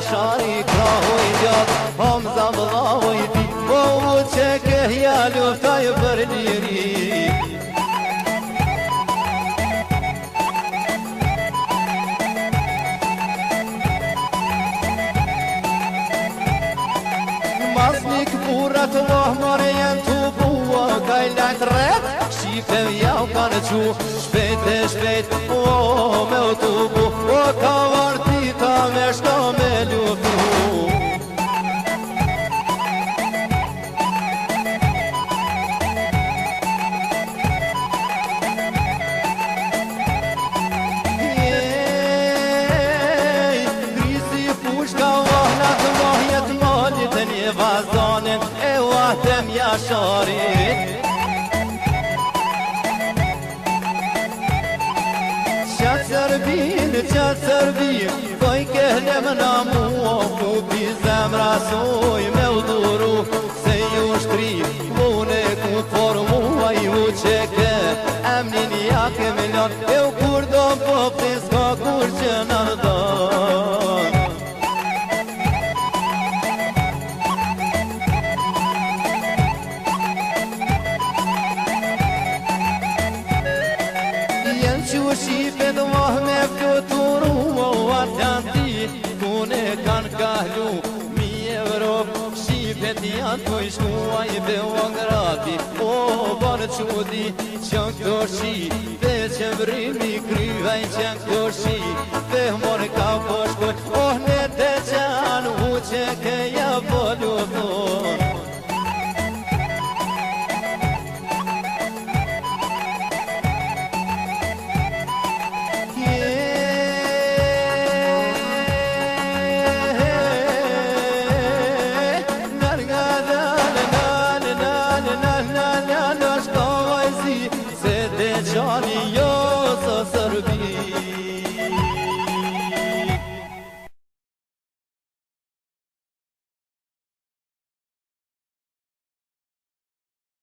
shari krahoj gjat Hamza vëllavoj ti Po u që këhja luftaj për liri Masnik burat mahmare janë të bua Kajlajt rret, shifev jau kanë qu Shpejt e shpejt, o me u të bu O ka vartita me shka me luftu Grisi pushka vahnat mahjet malit Një vazanin e vahdem jasharit Qatë sërbin Koj kehlem na mua Ku pi zemra soj me u duru Se ju shtri Mune ku formua ju që ke Emnin ja ke milion E u kur do poptin s'ka kur që në ndon Shifet vah me fluturu O atë janë ti Kune kanë kahlu Mi Evrop Shifet janë të ishkuaj Beogradi O banë qudi Qënë këto shi Dhe që vrimi kryvaj qënë këto shi Dhe morë ka po shkoj Oh në të qanë U që këja po lufton Se de qani jo së sërbi